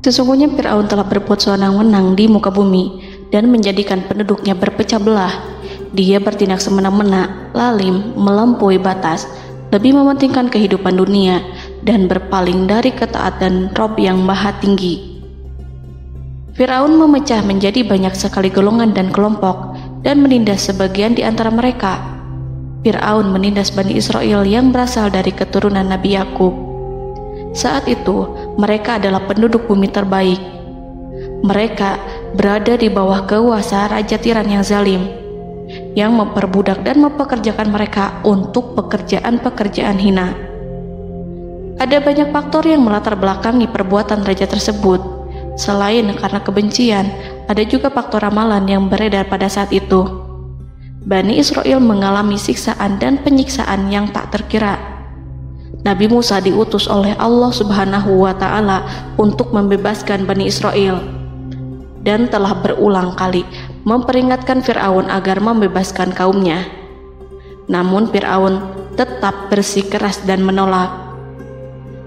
Sesungguhnya Fir'aun telah berbuat sewenang-wenang di muka bumi dan menjadikan penduduknya berpecah belah. Dia bertindak semena-mena, lalim, melampaui batas, lebih mementingkan kehidupan dunia dan berpaling dari ketaatan Rob yang Maha Tinggi. Fir'aun memecah menjadi banyak sekali golongan dan kelompok dan menindas sebagian di antara mereka. Fir'aun menindas Bani Israel yang berasal dari keturunan Nabi Yakub. Saat itu, mereka adalah penduduk bumi terbaik. Mereka berada di bawah kuasa Raja Tiran yang zalim, yang memperbudak dan mempekerjakan mereka untuk pekerjaan-pekerjaan hina. Ada banyak faktor yang melatar belakangi perbuatan raja tersebut. Selain karena kebencian, ada juga faktor ramalan yang beredar pada saat itu. Bani Israel mengalami siksaan dan penyiksaan yang tak terkira. Nabi Musa diutus oleh Allah Subhanahu wa Ta'ala untuk membebaskan Bani Israel dan telah berulang kali memperingatkan Fir'aun agar membebaskan kaumnya. Namun Fir'aun tetap bersikeras dan menolak.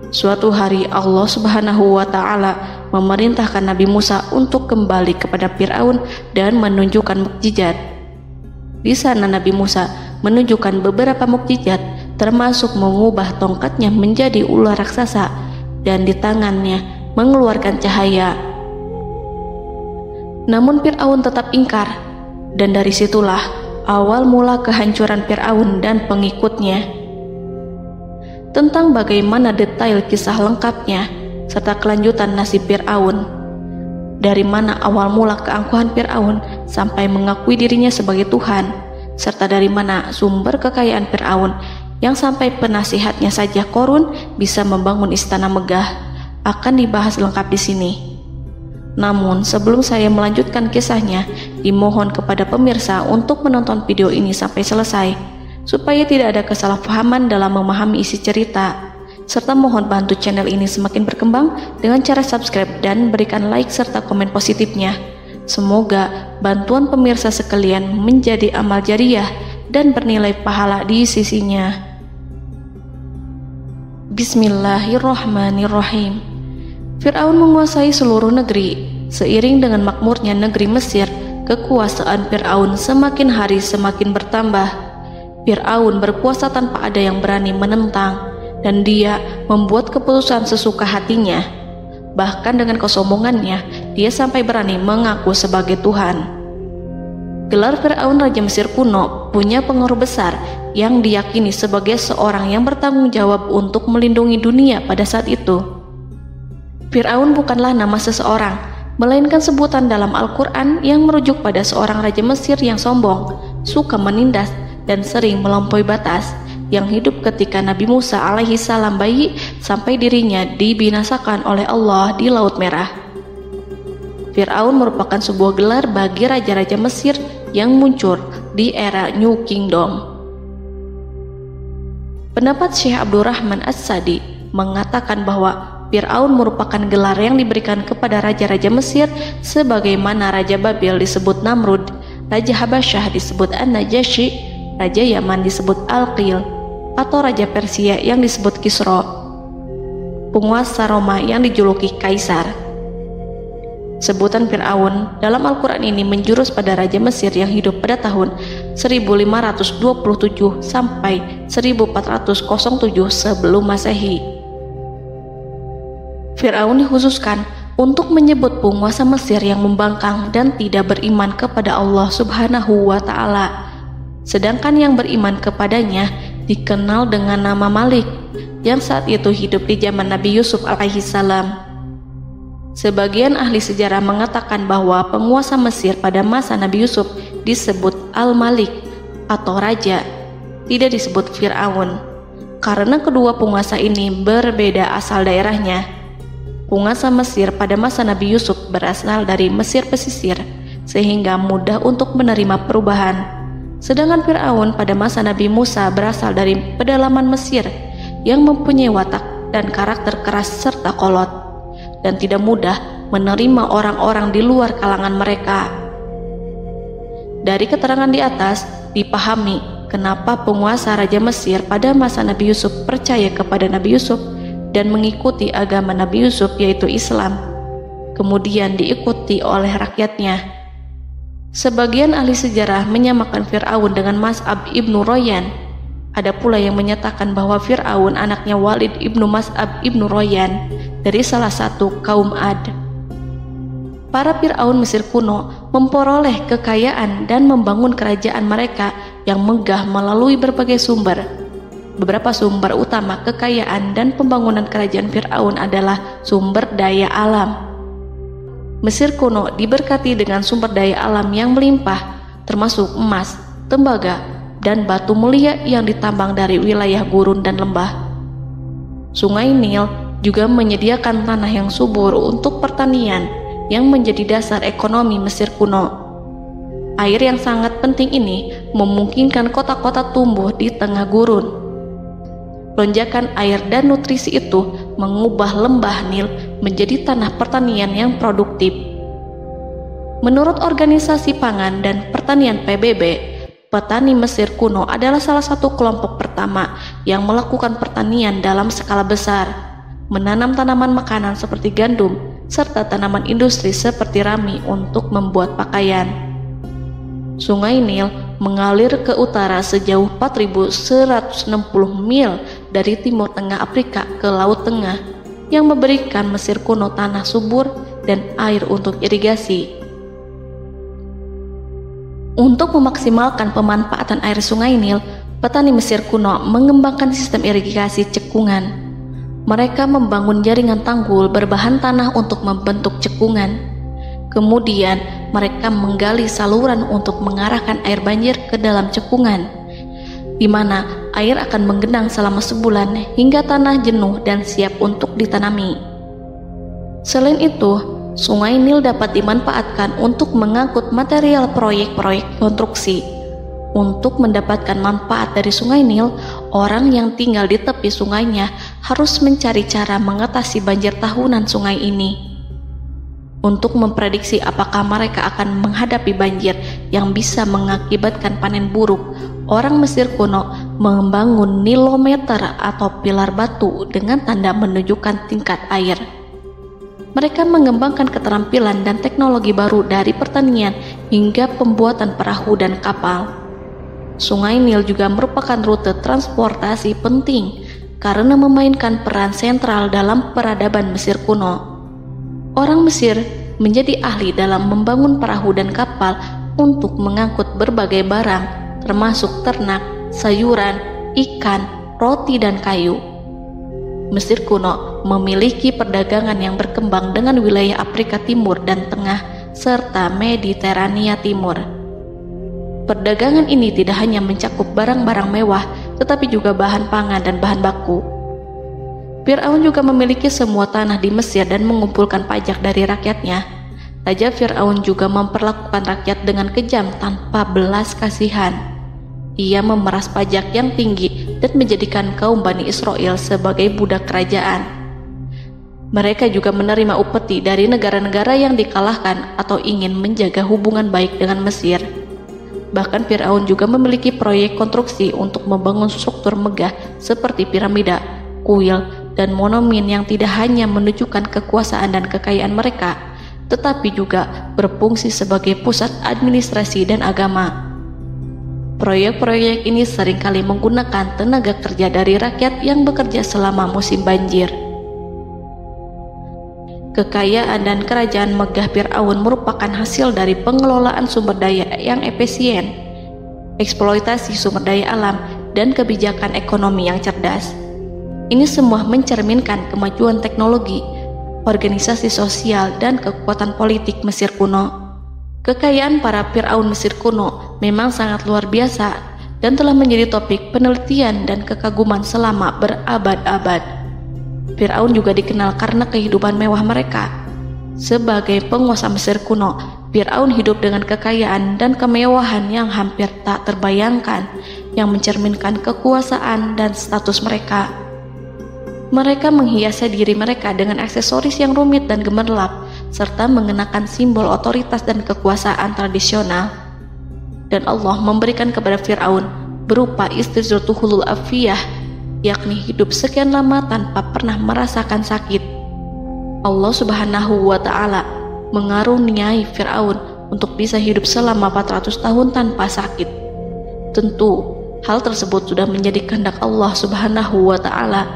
Suatu hari Allah Subhanahu wa Ta'ala memerintahkan Nabi Musa untuk kembali kepada Fir'aun dan menunjukkan mukjizat. Di sana Nabi Musa menunjukkan beberapa mukjizat, termasuk mengubah tongkatnya menjadi ular raksasa dan di tangannya mengeluarkan cahaya. Namun Fir'aun tetap ingkar, dan dari situlah awal mula kehancuran Fir'aun dan pengikutnya. Tentang bagaimana detail kisah lengkapnya serta kelanjutan nasib Fir'aun, dari mana awal mula keangkuhan Fir'aun sampai mengakui dirinya sebagai Tuhan, serta dari mana sumber kekayaan Fir'aun yang sampai penasihatnya saja Qorun bisa membangun istana megah, akan dibahas lengkap di sini. Namun sebelum saya melanjutkan kisahnya, dimohon kepada pemirsa untuk menonton video ini sampai selesai, supaya tidak ada kesalahpahaman dalam memahami isi cerita, serta mohon bantu channel ini semakin berkembang dengan cara subscribe dan berikan like serta komen positifnya. Semoga bantuan pemirsa sekalian menjadi amal jariah dan bernilai pahala di sisinya. Bismillahirrahmanirrahim. Fir'aun menguasai seluruh negeri. Seiring dengan makmurnya negeri Mesir, kekuasaan Fir'aun semakin hari semakin bertambah. Fir'aun berkuasa tanpa ada yang berani menentang, dan dia membuat keputusan sesuka hatinya. Bahkan dengan kesombongannya, dia sampai berani mengaku sebagai Tuhan. Gelar Fir'aun Raja Mesir kuno punya pengaruh besar yang diyakini sebagai seorang yang bertanggung jawab untuk melindungi dunia pada saat itu. Fir'aun bukanlah nama seseorang, melainkan sebutan dalam Al-Quran yang merujuk pada seorang Raja Mesir yang sombong, suka menindas, dan sering melampaui batas, yang hidup ketika Nabi Musa alaihi salam bayi sampai dirinya dibinasakan oleh Allah di Laut Merah. Fir'aun merupakan sebuah gelar bagi raja-raja Mesir yang muncul di era New Kingdom. Pendapat Syekh Abdurrahman As-Sadi mengatakan bahwa Fir'aun merupakan gelar yang diberikan kepada raja-raja Mesir, sebagaimana Raja Babil disebut Namrud, Raja Habasyah disebut An-Najasyi, Raja Yaman disebut Al-Qil, atau Raja Persia yang disebut Kisra, penguasa Roma yang dijuluki Kaisar. Sebutan Fir'aun dalam Al-Quran ini menjurus pada Raja Mesir yang hidup pada tahun 1527 sampai 1407 sebelum Masehi. Fir'aun dikhususkan untuk menyebut penguasa Mesir yang membangkang dan tidak beriman kepada Allah Subhanahu wa Ta'ala, sedangkan yang beriman kepadanya dikenal dengan nama Malik, yang saat itu hidup di zaman Nabi Yusuf alaihi salam. Sebagian ahli sejarah mengatakan bahwa penguasa Mesir pada masa Nabi Yusuf disebut Al-Malik atau Raja, tidak disebut Fir'aun, karena kedua penguasa ini berbeda asal daerahnya. Penguasa Mesir pada masa Nabi Yusuf berasal dari Mesir pesisir, sehingga mudah untuk menerima perubahan. Sedangkan Fir'aun pada masa Nabi Musa berasal dari pedalaman Mesir yang mempunyai watak dan karakter keras serta kolot, dan tidak mudah menerima orang-orang di luar kalangan mereka. Dari keterangan di atas dipahami kenapa penguasa Raja Mesir pada masa Nabi Yusuf percaya kepada Nabi Yusuf dan mengikuti agama Nabi Yusuf, yaitu Islam. kemudian diikuti oleh rakyatnya. Sebagian ahli sejarah menyamakan Fir'aun dengan Mas'ab ibnu Royan. Ada pula yang menyatakan bahwa Fir'aun anaknya Walid ibnu Mas'ab ibnu Royan dari salah satu kaum Ad. Para Fir'aun Mesir kuno memperoleh kekayaan dan membangun kerajaan mereka yang megah melalui berbagai sumber. Beberapa sumber utama kekayaan dan pembangunan kerajaan Fir'aun adalah sumber daya alam. Mesir kuno diberkati dengan sumber daya alam yang melimpah, termasuk emas, tembaga, dan batu mulia yang ditambang dari wilayah gurun dan lembah. Sungai Nil juga menyediakan tanah yang subur untuk pertanian yang menjadi dasar ekonomi Mesir kuno. Air yang sangat penting ini memungkinkan kota-kota tumbuh di tengah gurun. Lonjakan air dan nutrisi itu mengubah lembah Nil menjadi tanah pertanian yang produktif. Menurut Organisasi Pangan dan Pertanian PBB, petani Mesir kuno adalah salah satu kelompok pertama yang melakukan pertanian dalam skala besar, menanam tanaman makanan seperti gandum, serta tanaman industri seperti rami untuk membuat pakaian. Sungai Nil mengalir ke utara sejauh 4.160 mil dari timur tengah Afrika ke Laut Tengah, yang memberikan Mesir kuno tanah subur dan air untuk irigasi. Untuk memaksimalkan pemanfaatan air Sungai Nil, petani Mesir kuno mengembangkan sistem irigasi cekungan. Mereka membangun jaringan tanggul berbahan tanah untuk membentuk cekungan. Kemudian mereka menggali saluran untuk mengarahkan air banjir ke dalam cekungan, di mana air akan menggenang selama sebulan hingga tanah jenuh dan siap untuk ditanami. Selain itu, Sungai Nil dapat dimanfaatkan untuk mengangkut material proyek-proyek konstruksi. Untuk mendapatkan manfaat dari Sungai Nil, orang yang tinggal di tepi sungainya harus mencari cara mengatasi banjir tahunan sungai ini. Untuk memprediksi apakah mereka akan menghadapi banjir yang bisa mengakibatkan panen buruk, orang Mesir kuno membangun nilometer atau pilar batu dengan tanda menunjukkan tingkat air. Mereka mengembangkan keterampilan dan teknologi baru dari pertanian hingga pembuatan perahu dan kapal. Sungai Nil juga merupakan rute transportasi penting karena memainkan peran sentral dalam peradaban Mesir kuno. Orang Mesir menjadi ahli dalam membangun perahu dan kapal untuk mengangkut berbagai barang, termasuk ternak, sayuran, ikan, roti, dan kayu. Mesir kuno memiliki perdagangan yang berkembang dengan wilayah Afrika Timur dan Tengah serta Mediterania Timur. Perdagangan ini tidak hanya mencakup barang-barang mewah, tetapi juga bahan pangan dan bahan baku. Fir'aun juga memiliki semua tanah di Mesir dan mengumpulkan pajak dari rakyatnya. Raja Fir'aun juga memperlakukan rakyat dengan kejam tanpa belas kasihan. Ia memeras pajak yang tinggi dan menjadikan kaum Bani Israel sebagai budak kerajaan. Mereka juga menerima upeti dari negara-negara yang dikalahkan atau ingin menjaga hubungan baik dengan Mesir. Bahkan Fir'aun juga memiliki proyek konstruksi untuk membangun struktur megah seperti piramida, kuil, dan monumen yang tidak hanya menunjukkan kekuasaan dan kekayaan mereka, tetapi juga berfungsi sebagai pusat administrasi dan agama. Proyek-proyek ini seringkali menggunakan tenaga kerja dari rakyat yang bekerja selama musim banjir. Kekayaan dan kerajaan megah Fir'aun merupakan hasil dari pengelolaan sumber daya yang efisien, eksploitasi sumber daya alam, dan kebijakan ekonomi yang cerdas. Ini semua mencerminkan kemajuan teknologi, organisasi sosial, dan kekuatan politik Mesir kuno. Kekayaan para Fir'aun Mesir kuno memang sangat luar biasa dan telah menjadi topik penelitian dan kekaguman selama berabad-abad. Fir'aun juga dikenal karena kehidupan mewah mereka. Sebagai penguasa Mesir kuno, Fir'aun hidup dengan kekayaan dan kemewahan yang hampir tak terbayangkan, yang mencerminkan kekuasaan dan status mereka. Mereka menghiasi diri mereka dengan aksesoris yang rumit dan gemerlap, serta mengenakan simbol otoritas dan kekuasaan tradisional. Dan Allah memberikan kepada Fir'aun berupa istidratuhul afiyah, yakni hidup sekian lama tanpa pernah merasakan sakit. Allah Subhanahu wa Ta'ala mengaruniai Fir'aun untuk bisa hidup selama 400 tahun tanpa sakit. Tentu hal tersebut sudah menjadi kehendak Allah Subhanahu wa Ta'ala,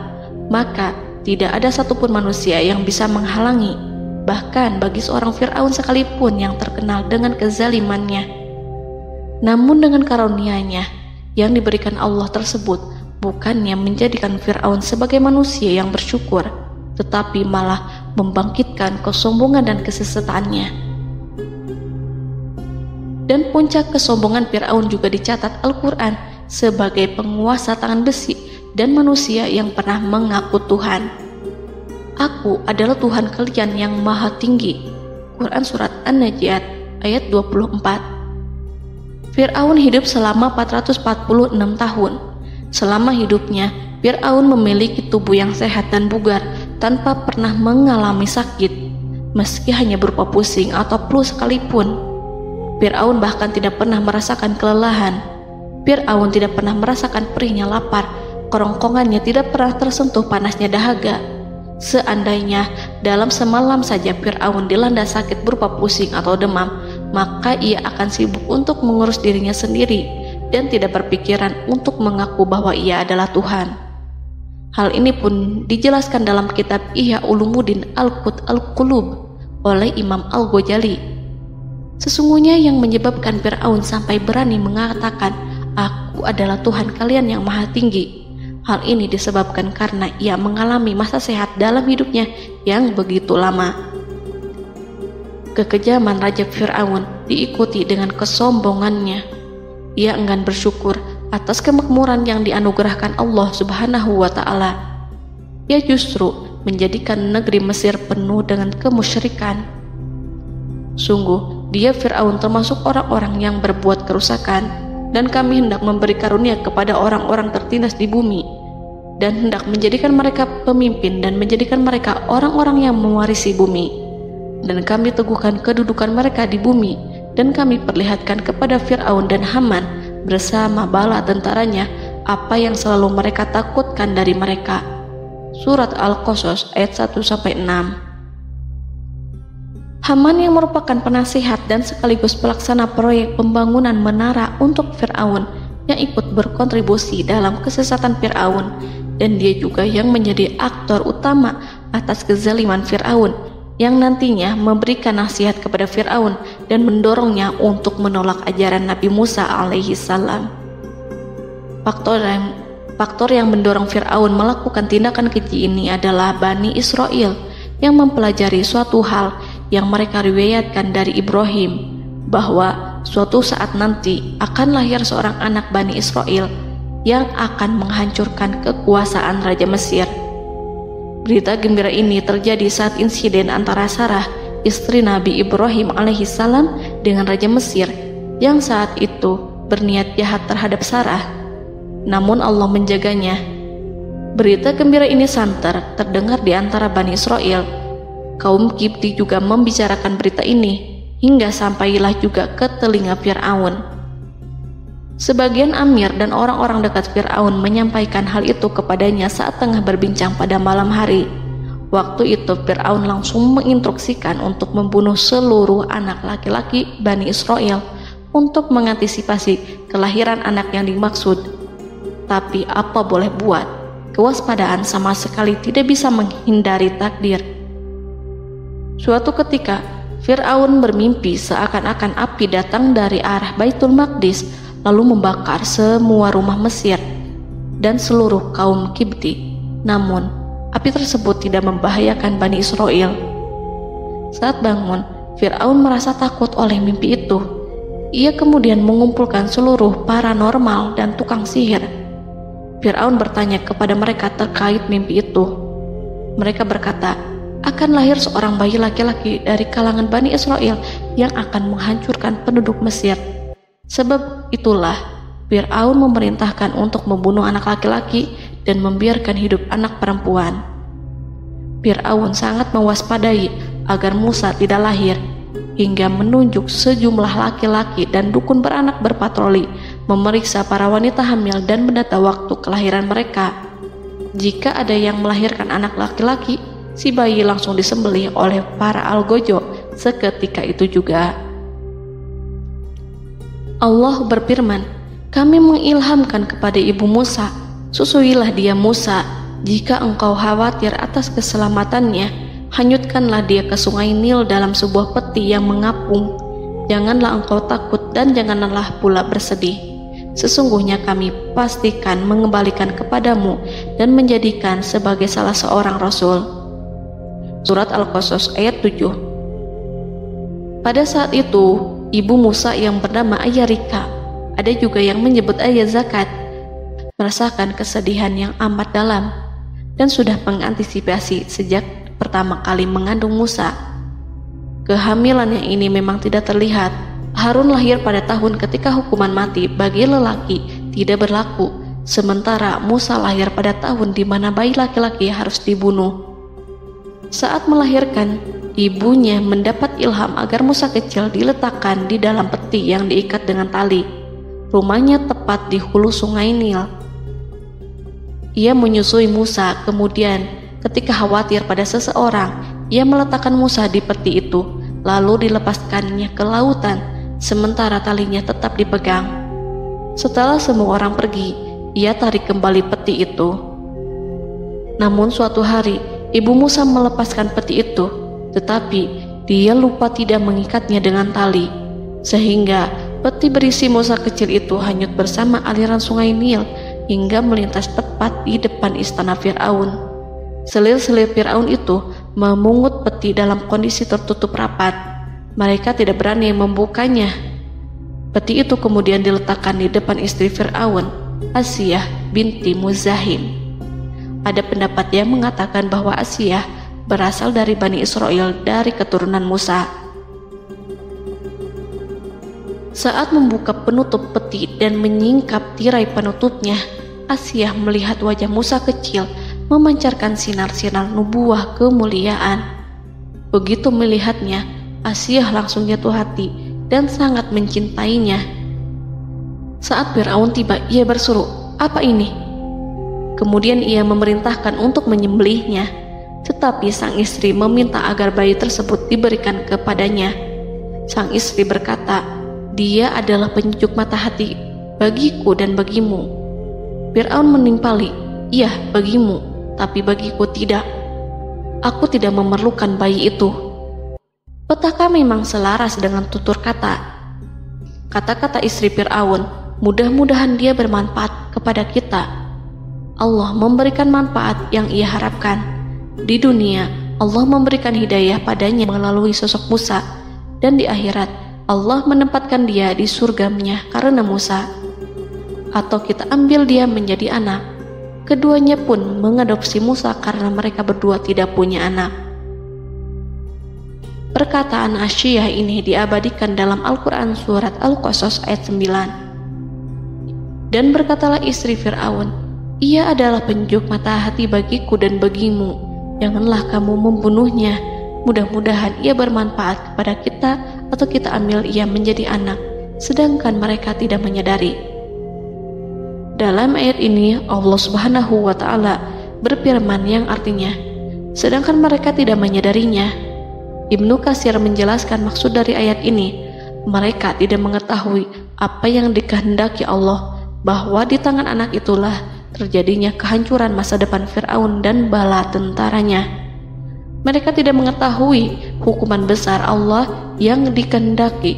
maka tidak ada satupun manusia yang bisa menghalangi, bahkan bagi seorang Fir'aun sekalipun yang terkenal dengan kezalimannya. Namun dengan karunia-Nya yang diberikan Allah tersebut bukannya menjadikan Fir'aun sebagai manusia yang bersyukur, tetapi malah membangkitkan kesombongan dan kesesataannya. Dan puncak kesombongan Fir'aun juga dicatat Al-Quran sebagai penguasa tangan besi dan manusia yang pernah mengaku Tuhan. Aku adalah Tuhan kalian yang maha tinggi. Quran Surat An-Najiat ayat 24. Fir'aun hidup selama 446 tahun. Selama hidupnya, Fir'aun memiliki tubuh yang sehat dan bugar tanpa pernah mengalami sakit, meski hanya berupa pusing atau flu sekalipun. Fir'aun bahkan tidak pernah merasakan kelelahan. Fir'aun tidak pernah merasakan perihnya lapar, kerongkongannya tidak pernah tersentuh panasnya dahaga. Seandainya dalam semalam saja Fir'aun dilanda sakit berupa pusing atau demam, maka ia akan sibuk untuk mengurus dirinya sendiri dan tidak berpikiran untuk mengaku bahwa ia adalah Tuhan. Hal ini pun dijelaskan dalam kitab Ihya Ulumuddin Al-Qut Al-Qulub oleh Imam Al-Ghazali. Sesungguhnya yang menyebabkan Fir'aun sampai berani mengatakan, "Aku adalah Tuhan kalian yang maha tinggi," hal ini disebabkan karena ia mengalami masa sehat dalam hidupnya yang begitu lama. Kekejaman Raja Fir'aun diikuti dengan kesombongannya. Ia enggan bersyukur atas kemakmuran yang dianugerahkan Allah Subhanahu wa Ta'ala. Ia justru menjadikan negeri Mesir penuh dengan kemusyrikan. Sungguh, dia Fir'aun termasuk orang-orang yang berbuat kerusakan, dan kami hendak memberi karunia kepada orang-orang tertindas di bumi, dan hendak menjadikan mereka pemimpin dan menjadikan mereka orang-orang yang mewarisi bumi. Dan kami teguhkan kedudukan mereka di bumi, dan kami perlihatkan kepada Fir'aun dan Haman bersama bala tentaranya apa yang selalu mereka takutkan dari mereka. Surat Al-Qasas ayat 1-6. Haman yang merupakan penasihat dan sekaligus pelaksana proyek pembangunan menara untuk Fir'aun yang ikut berkontribusi dalam kesesatan Fir'aun, dan dia juga yang menjadi aktor utama atas kezaliman Fir'aun yang nantinya memberikan nasihat kepada Fir'aun dan mendorongnya untuk menolak ajaran Nabi Musa alaihi salam. Faktor yang mendorong Fir'aun melakukan tindakan keji ini adalah Bani Israel yang mempelajari suatu hal yang mereka riwayatkan dari Ibrahim, bahwa suatu saat nanti akan lahir seorang anak Bani Israel yang akan menghancurkan kekuasaan Raja Mesir. Berita gembira ini terjadi saat insiden antara Sarah, istri Nabi Ibrahim alaihissalam, dengan Raja Mesir yang saat itu berniat jahat terhadap Sarah. Namun Allah menjaganya. Berita gembira ini santer terdengar di antara Bani Israel. Kaum Kipti juga membicarakan berita ini, hingga sampailah juga ke telinga Fir'aun. Sebagian amir dan orang-orang dekat Fir'aun menyampaikan hal itu kepadanya saat tengah berbincang pada malam hari. Waktu itu Fir'aun langsung menginstruksikan untuk membunuh seluruh anak laki-laki Bani Israel untuk mengantisipasi kelahiran anak yang dimaksud. Tapi apa boleh buat, kewaspadaan sama sekali tidak bisa menghindari takdir. Suatu ketika Fir'aun bermimpi seakan-akan api datang dari arah Baitul Maqdis lalu membakar semua rumah Mesir dan seluruh kaum Kipti. Namun, api tersebut tidak membahayakan Bani Israel. Saat bangun, Fir'aun merasa takut oleh mimpi itu. Ia kemudian mengumpulkan seluruh paranormal dan tukang sihir. Fir'aun bertanya kepada mereka terkait mimpi itu. Mereka berkata, akan lahir seorang bayi laki-laki dari kalangan Bani Israel yang akan menghancurkan penduduk Mesir. Sebab itulah Fir'aun memerintahkan untuk membunuh anak laki-laki dan membiarkan hidup anak perempuan. Fir'aun sangat mewaspadai agar Musa tidak lahir, hingga menunjuk sejumlah laki-laki dan dukun beranak berpatroli memeriksa para wanita hamil dan mendata waktu kelahiran mereka. Jika ada yang melahirkan anak laki-laki, si bayi langsung disembelih oleh para algojo seketika itu juga. Allah berfirman, kami mengilhamkan kepada ibu Musa, susuilah dia Musa, jika engkau khawatir atas keselamatannya, hanyutkanlah dia ke sungai Nil dalam sebuah peti yang mengapung. Janganlah engkau takut dan janganlah pula bersedih. Sesungguhnya kami pastikan mengembalikan kepadamu dan menjadikan sebagai salah seorang rasul. Surat Al-Qasas ayat 7. Pada saat itu, ibu Musa yang bernama Ayarika, ada juga yang menyebut Ayah Zakat, merasakan kesedihan yang amat dalam dan sudah mengantisipasi sejak pertama kali mengandung Musa. Kehamilannya ini memang tidak terlihat. Harun lahir pada tahun ketika hukuman mati bagi lelaki tidak berlaku, sementara Musa lahir pada tahun di mana bayi laki-laki harus dibunuh. Saat melahirkan, ibunya mendapat ilham agar Musa kecil diletakkan di dalam peti yang diikat dengan tali. Rumahnya tepat di hulu sungai Nil. Ia menyusui Musa, kemudian ketika khawatir pada seseorang, ia meletakkan Musa di peti itu, lalu dilepaskannya ke lautan, sementara talinya tetap dipegang. Setelah semua orang pergi, ia tarik kembali peti itu. Namun suatu hari, ibu Musa melepaskan peti itu, tetapi dia lupa tidak mengikatnya dengan tali, sehingga peti berisi Musa kecil itu hanyut bersama aliran sungai Nil hingga melintas tepat di depan istana Fir'aun. Selir-selir Fir'aun itu memungut peti dalam kondisi tertutup rapat. Mereka tidak berani membukanya. Peti itu kemudian diletakkan di depan istri Fir'aun, Asiyah binti Muzahim. Ada pendapat yang mengatakan bahwa Asiyah berasal dari Bani Israel dari keturunan Musa. Saat membuka penutup peti dan menyingkap tirai penutupnya, Asiyah melihat wajah Musa kecil memancarkan sinar-sinar nubuah kemuliaan. Begitu melihatnya, Asiyah langsung jatuh hati dan sangat mencintainya. Saat Fir'aun tiba, ia berseru, "Apa ini?" Kemudian ia memerintahkan untuk menyembelihnya, tetapi sang istri meminta agar bayi tersebut diberikan kepadanya. Sang istri berkata, "Dia adalah penyejuk mata hati bagiku dan bagimu." Fir'aun menimpali, "Iya, bagimu, tapi bagiku tidak. Aku tidak memerlukan bayi itu." Petaka memang selaras dengan tutur kata. Kata-kata istri Fir'aun, mudah-mudahan dia bermanfaat kepada kita. Allah memberikan manfaat yang ia harapkan. Di dunia, Allah memberikan hidayah padanya melalui sosok Musa, dan di akhirat, Allah menempatkan dia di surganya karena Musa. Atau kita ambil dia menjadi anak. Keduanya pun mengadopsi Musa karena mereka berdua tidak punya anak. Perkataan Asiyah ini diabadikan dalam Al-Quran surat Al-Qasas ayat 9. Dan berkatalah istri Fir'aun, "Ia adalah penyejuk mata hati bagiku dan bagimu. Janganlah kamu membunuhnya. Mudah-mudahan ia bermanfaat kepada kita, atau kita ambil ia menjadi anak, sedangkan mereka tidak menyadari." Dalam ayat ini Allah Subhanahu wa Ta'ala berfirman yang artinya, sedangkan mereka tidak menyadarinya. Ibnu Katsir menjelaskan maksud dari ayat ini, mereka tidak mengetahui apa yang dikehendaki Allah, bahwa di tangan anak itulah terjadinya kehancuran masa depan Fir'aun dan bala tentaranya. Mereka tidak mengetahui hukuman besar Allah yang dikehendaki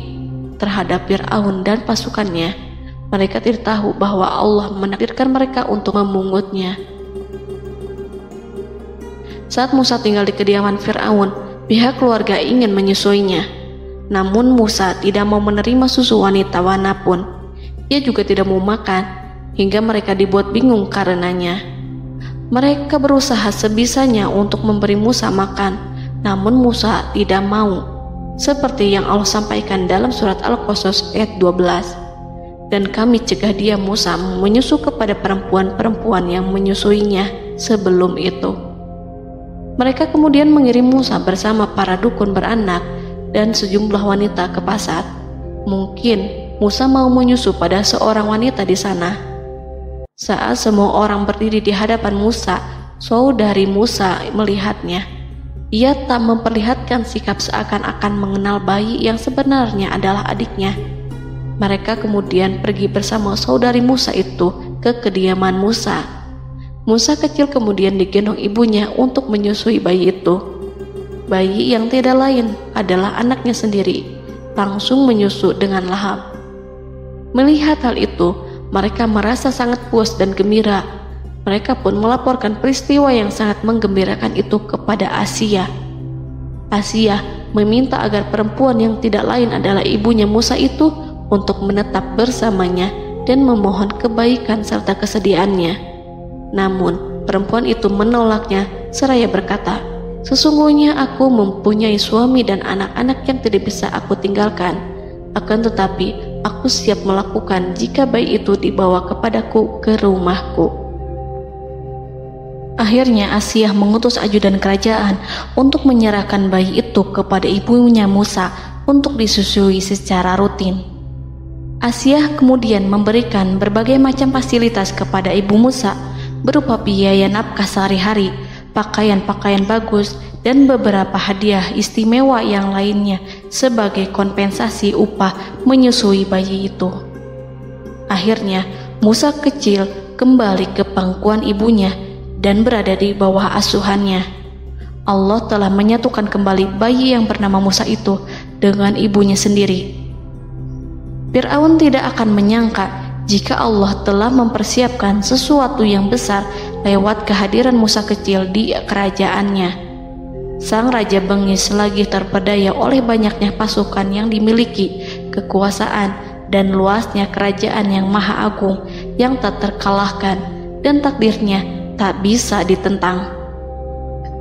terhadap Fir'aun dan pasukannya. Mereka tidak tahu bahwa Allah menakdirkan mereka untuk memungutnya. Saat Musa tinggal di kediaman Fir'aun, pihak keluarga ingin menyusuinya. Namun Musa tidak mau menerima susu wanita manapun. Ia juga tidak mau makan, hingga mereka dibuat bingung karenanya. Mereka berusaha sebisanya untuk memberi Musa makan, namun Musa tidak mau. Seperti yang Allah sampaikan dalam surat Al-Qasas ayat 12. Dan kami cegah dia Musa menyusu kepada perempuan-perempuan yang menyusuinya sebelum itu. Mereka kemudian mengirim Musa bersama para dukun beranak dan sejumlah wanita ke pasar. Mungkin Musa mau menyusu pada seorang wanita di sana. Saat semua orang berdiri di hadapan Musa, saudari Musa melihatnya. Ia tak memperlihatkan sikap seakan-akan mengenal bayi yang sebenarnya adalah adiknya. Mereka kemudian pergi bersama saudari Musa itu ke kediaman Musa. Musa kecil kemudian digendong ibunya untuk menyusui bayi itu. Bayi yang tidak lain adalah anaknya sendiri, langsung menyusu dengan lahap. Melihat hal itu, mereka merasa sangat puas dan gembira. Mereka pun melaporkan peristiwa yang sangat menggembirakan itu kepada Asia. Asia meminta agar perempuan yang tidak lain adalah ibunya Musa itu untuk menetap bersamanya dan memohon kebaikan serta kesediaannya. Namun, perempuan itu menolaknya seraya berkata, "Sesungguhnya aku mempunyai suami dan anak-anak yang tidak bisa aku tinggalkan. Akan tetapi, aku siap melakukan jika bayi itu dibawa kepadaku ke rumahku." Akhirnya Asia mengutus ajudan kerajaan untuk menyerahkan bayi itu kepada ibunya Musa untuk disusui secara rutin. Asia kemudian memberikan berbagai macam fasilitas kepada ibu Musa, berupa biaya nafkah sehari-hari, pakaian-pakaian bagus, dan beberapa hadiah istimewa yang lainnya sebagai kompensasi upah menyusui bayi itu. Akhirnya, Musa kecil kembali ke pangkuan ibunya dan berada di bawah asuhannya. Allah telah menyatukan kembali bayi yang bernama Musa itu dengan ibunya sendiri. Fir'aun tidak akan menyangka jika Allah telah mempersiapkan sesuatu yang besar lewat kehadiran Musa kecil di kerajaannya. Sang raja bengis lagi terpedaya oleh banyaknya pasukan yang dimiliki, kekuasaan, dan luasnya kerajaan yang maha agung yang tak terkalahkan, dan takdirnya tak bisa ditentang.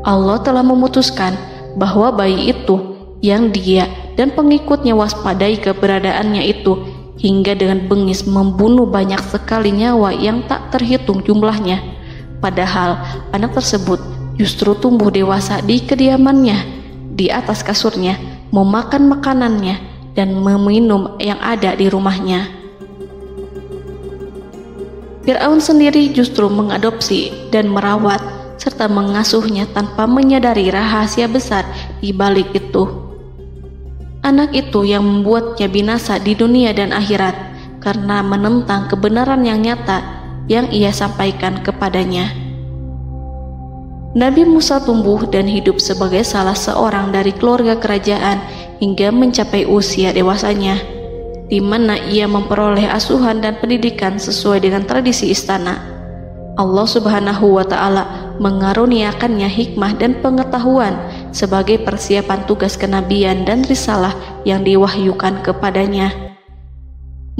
Allah telah memutuskan bahwa bayi itu yang dia dan pengikutnya waspadai keberadaannya itu hingga dengan bengis membunuh banyak sekali nyawa yang tak terhitung jumlahnya. Padahal anak tersebut justru tumbuh dewasa di kediamannya, di atas kasurnya, memakan makanannya, dan meminum yang ada di rumahnya. Fir'aun sendiri justru mengadopsi dan merawat serta mengasuhnya tanpa menyadari rahasia besar di balik itu. Anak itu yang membuatnya binasa di dunia dan akhirat karena menentang kebenaran yang nyata yang ia sampaikan kepadanya. Nabi Musa tumbuh dan hidup sebagai salah seorang dari keluarga kerajaan hingga mencapai usia dewasanya, di mana ia memperoleh asuhan dan pendidikan sesuai dengan tradisi istana. Allah Subhanahu wa Ta'ala mengaruniakannya hikmah dan pengetahuan sebagai persiapan tugas kenabian dan risalah yang diwahyukan kepadanya.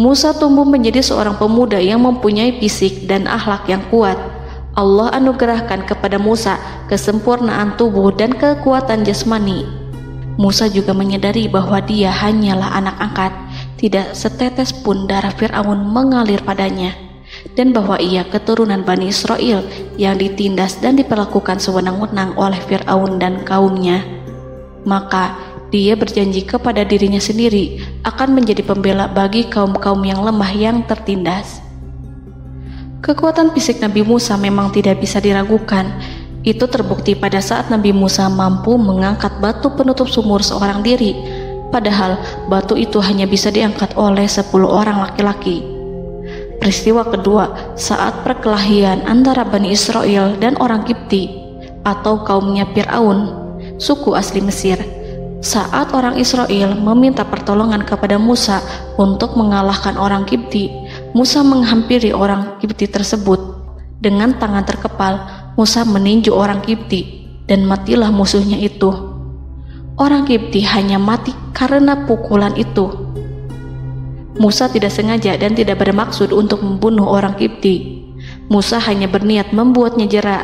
Musa tumbuh menjadi seorang pemuda yang mempunyai fisik dan akhlak yang kuat. Allah anugerahkan kepada Musa kesempurnaan tubuh dan kekuatan jasmani. Musa juga menyadari bahwa dia hanyalah anak angkat, tidak setetes pun darah Fir'aun mengalir padanya, dan bahwa ia keturunan Bani Israel yang ditindas dan diperlakukan sewenang-wenang oleh Fir'aun dan kaumnya. Maka dia berjanji kepada dirinya sendiri akan menjadi pembela bagi kaum-kaum yang lemah yang tertindas. Kekuatan fisik Nabi Musa memang tidak bisa diragukan. Itu terbukti pada saat Nabi Musa mampu mengangkat batu penutup sumur seorang diri, padahal batu itu hanya bisa diangkat oleh 10 orang laki-laki. Peristiwa kedua saat perkelahian antara Bani Israel dan orang Kipti atau kaumnya Fir'aun, suku asli Mesir. Saat orang Israel meminta pertolongan kepada Musa untuk mengalahkan orang Kipti, Musa menghampiri orang Kipti tersebut. Dengan tangan terkepal, Musa meninju orang Kipti dan matilah musuhnya itu. Orang Kipti hanya mati karena pukulan itu. Musa tidak sengaja dan tidak bermaksud untuk membunuh orang Kipti. Musa hanya berniat membuatnya jera.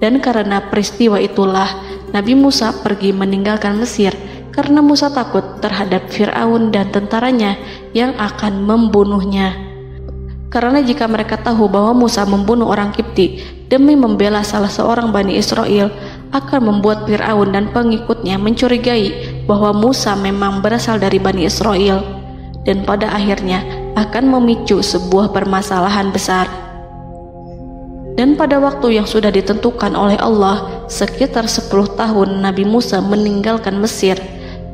Dan karena peristiwa itulah Nabi Musa pergi meninggalkan Mesir karena Musa takut terhadap Fir'aun dan tentaranya yang akan membunuhnya. Karena jika mereka tahu bahwa Musa membunuh orang Kipti demi membela salah seorang Bani Israel, akan membuat Fir'aun dan pengikutnya mencurigai bahwa Musa memang berasal dari Bani Israel, dan pada akhirnya akan memicu sebuah permasalahan besar. Dan pada waktu yang sudah ditentukan oleh Allah, sekitar 10 tahun Nabi Musa meninggalkan Mesir.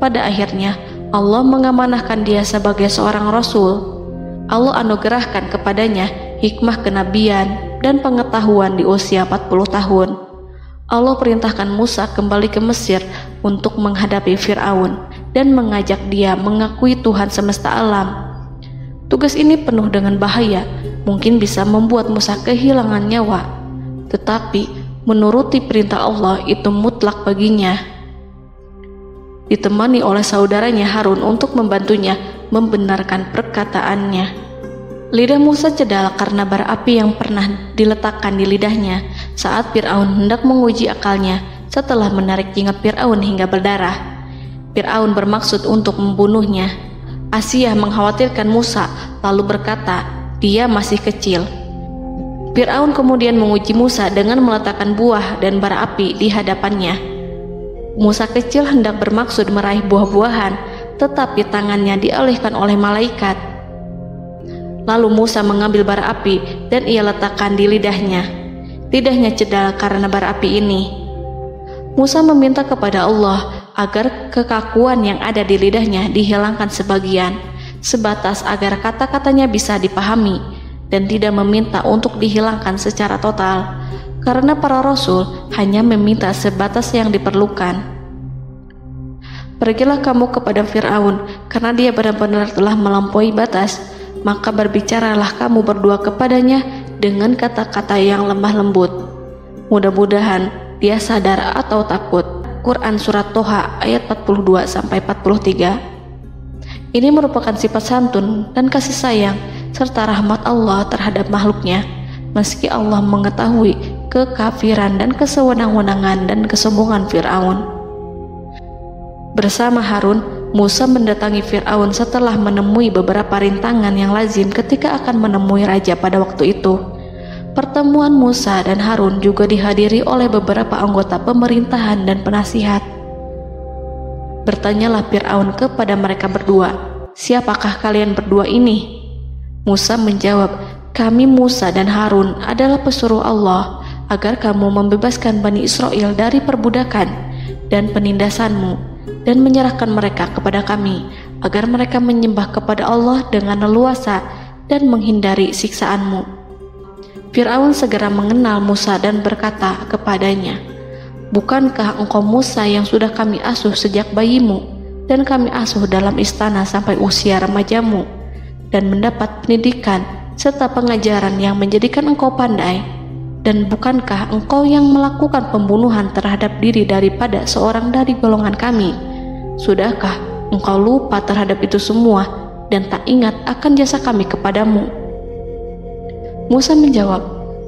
Pada akhirnya Allah mengamanahkan dia sebagai seorang rasul. Allah anugerahkan kepadanya hikmah kenabian dan pengetahuan di usia 40 tahun. Allah perintahkan Musa kembali ke Mesir untuk menghadapi Fir'aun dan mengajak dia mengakui Tuhan semesta alam. Tugas ini penuh dengan bahaya, mungkin bisa membuat Musa kehilangan nyawa, tetapi menuruti perintah Allah itu mutlak baginya. Ditemani oleh saudaranya Harun untuk membantunya membenarkan perkataannya. Lidah Musa cedal karena bara api yang pernah diletakkan di lidahnya saat Fir'aun hendak menguji akalnya setelah menarik jingat Fir'aun hingga berdarah. Fir'aun bermaksud untuk membunuhnya. Asyah mengkhawatirkan Musa lalu berkata, dia masih kecil. Fir'aun kemudian menguji Musa dengan meletakkan buah dan bara api di hadapannya. Musa kecil hendak bermaksud meraih buah-buahan, tetapi tangannya dialihkan oleh malaikat. Lalu Musa mengambil bara api dan ia letakkan di lidahnya. Lidahnya cedal karena bara api ini. Musa meminta kepada Allah agar kekakuan yang ada di lidahnya dihilangkan sebagian, sebatas agar kata-katanya bisa dipahami, dan tidak meminta untuk dihilangkan secara total, karena para rasul hanya meminta sebatas yang diperlukan. Pergilah kamu kepada Fir'aun, karena dia benar-benar telah melampaui batas, maka berbicaralah kamu berdua kepadanya dengan kata-kata yang lemah lembut. Mudah-mudahan dia sadar atau takut. Quran Surat Toha ayat 42-43. Ini merupakan sifat santun dan kasih sayang serta rahmat Allah terhadap makhluknya, meski Allah mengetahui kekafiran dan kesewenang-wenangan dan kesombongan Fir'aun. Bersama Harun, Musa mendatangi Fir'aun setelah menemui beberapa rintangan yang lazim ketika akan menemui raja pada waktu itu. Pertemuan Musa dan Harun juga dihadiri oleh beberapa anggota pemerintahan dan penasihat. Bertanyalah Fir'aun kepada mereka berdua, siapakah kalian berdua ini? Musa menjawab, kami Musa dan Harun adalah pesuruh Allah agar kamu membebaskan Bani Israel dari perbudakan dan penindasanmu dan menyerahkan mereka kepada kami agar mereka menyembah kepada Allah dengan leluasa dan menghindari siksaanmu. Fir'aun segera mengenal Musa dan berkata kepadanya, bukankah engkau Musa yang sudah kami asuh sejak bayimu dan kami asuh dalam istana sampai usia remajamu dan mendapat pendidikan serta pengajaran yang menjadikan engkau pandai? Dan bukankah engkau yang melakukan pembunuhan terhadap diri daripada seorang dari golongan kami? Sudahkah engkau lupa terhadap itu semua dan tak ingat akan jasa kami kepadamu? Musa menjawab,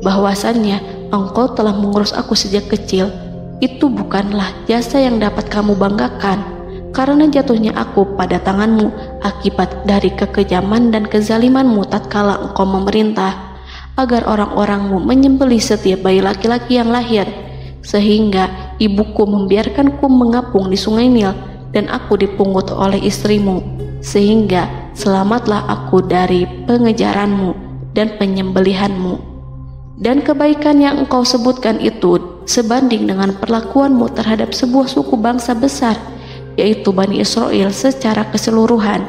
bahwasannya engkau telah mengurus aku sejak kecil. Itu bukanlah jasa yang dapat kamu banggakan, karena jatuhnya aku pada tanganmu akibat dari kekejaman dan kezalimanmu tatkala engkau memerintah agar orang-orangmu menyembelih setiap bayi laki-laki yang lahir, sehingga ibuku membiarkanku mengapung di sungai Nil dan aku dipungut oleh istrimu, sehingga selamatlah aku dari pengejaranmu dan penyembelihanmu. Dan kebaikan yang engkau sebutkan itu sebanding dengan perlakuanmu terhadap sebuah suku bangsa besar, yaitu Bani Israel secara keseluruhan,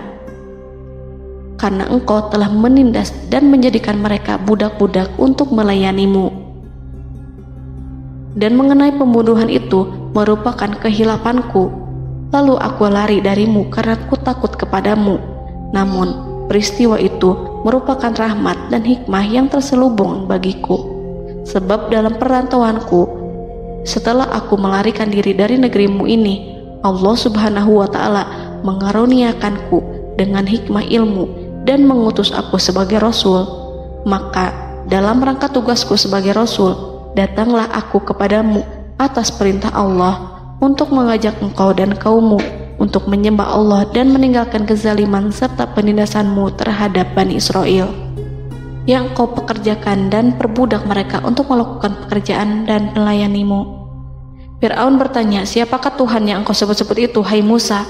karena engkau telah menindas dan menjadikan mereka budak-budak untuk melayanimu. Dan mengenai pembunuhan itu merupakan kehilafanku, lalu aku lari darimu karena aku takut kepadamu. Namun peristiwa itu merupakan rahmat dan hikmah yang terselubung bagiku, sebab dalam perantauanku setelah aku melarikan diri dari negerimu ini, Allah Subhanahu wa Ta'ala mengaruniakanku dengan hikmah ilmu dan mengutus aku sebagai rasul. Maka dalam rangka tugasku sebagai rasul, datanglah aku kepadamu atas perintah Allah untuk mengajak engkau dan kaummu untuk menyembah Allah dan meninggalkan kezaliman serta penindasanmu terhadap Bani Israel yang kau pekerjakan dan perbudak mereka untuk melakukan pekerjaan dan melayanimu. Fir'aun bertanya, siapakah Tuhan yang engkau sebut-sebut itu, hai Musa?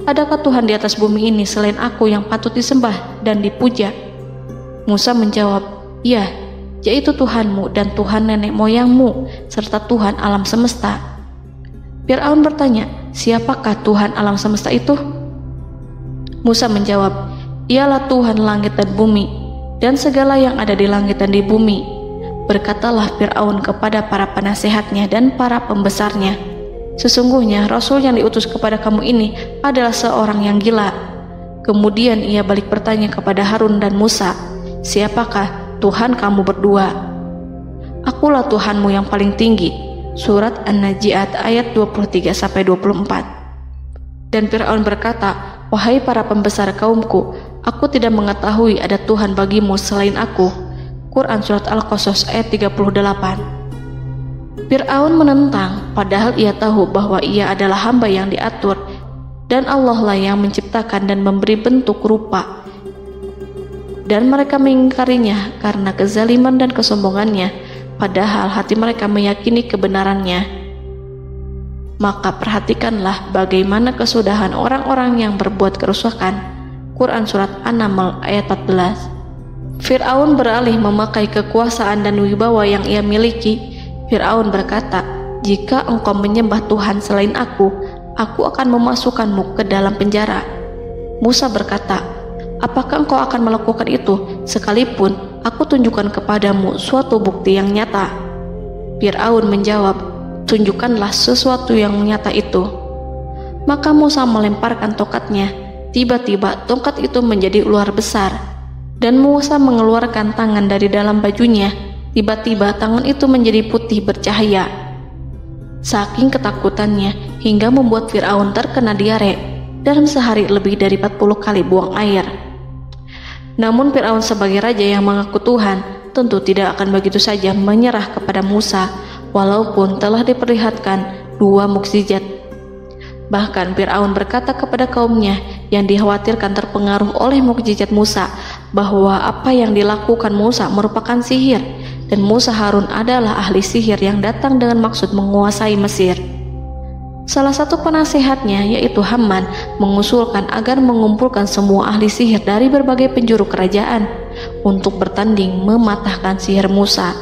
Adakah Tuhan di atas bumi ini selain aku yang patut disembah dan dipuja? Musa menjawab, ya, yaitu Tuhanmu dan Tuhan nenek moyangmu, serta Tuhan alam semesta. Fir'aun bertanya, siapakah Tuhan alam semesta itu? Musa menjawab, ialah Tuhan langit dan bumi, dan segala yang ada di langit dan di bumi. Berkatalah Fir'aun kepada para penasehatnya dan para pembesarnya, sesungguhnya Rasul yang diutus kepada kamu ini adalah seorang yang gila. Kemudian ia balik bertanya kepada Harun dan Musa, siapakah Tuhan kamu berdua? Akulah Tuhanmu yang paling tinggi. Surat An-Najiat ayat 23-24. Dan Fir'aun berkata, wahai para pembesar kaumku, aku tidak mengetahui ada Tuhan bagimu selain aku. Quran Surat Al-Qasas ayat 38. Fir'aun menentang, padahal ia tahu bahwa ia adalah hamba yang diatur, dan Allah lah yang menciptakan dan memberi bentuk rupa. Dan mereka mengingkarinya karena kezaliman dan kesombongannya, padahal hati mereka meyakini kebenarannya. Maka perhatikanlah bagaimana kesudahan orang-orang yang berbuat kerusakan. Quran Surat An-Naml ayat 14. Fir'aun beralih memakai kekuasaan dan wibawa yang ia miliki. Fir'aun berkata, jika engkau menyembah Tuhan selain aku akan memasukkanmu ke dalam penjara. Musa berkata, apakah engkau akan melakukan itu sekalipun aku tunjukkan kepadamu suatu bukti yang nyata? Fir'aun menjawab, tunjukkanlah sesuatu yang nyata itu. Maka Musa melemparkan tongkatnya. Tiba-tiba tongkat itu menjadi ular besar, dan Musa mengeluarkan tangan dari dalam bajunya. Tiba-tiba tangan itu menjadi putih bercahaya. Saking ketakutannya hingga membuat Fir'aun terkena diare. Dalam sehari lebih dari 40 kali buang air. Namun Fir'aun sebagai raja yang mengaku Tuhan tentu tidak akan begitu saja menyerah kepada Musa, walaupun telah diperlihatkan 2 mukjizat. Bahkan Fir'aun berkata kepada kaumnya yang dikhawatirkan terpengaruh oleh mukjizat Musa, bahwa apa yang dilakukan Musa merupakan sihir, dan Musa Harun adalah ahli sihir yang datang dengan maksud menguasai Mesir. Salah satu penasehatnya, yaitu Haman, mengusulkan agar mengumpulkan semua ahli sihir dari berbagai penjuru kerajaan untuk bertanding mematahkan sihir Musa,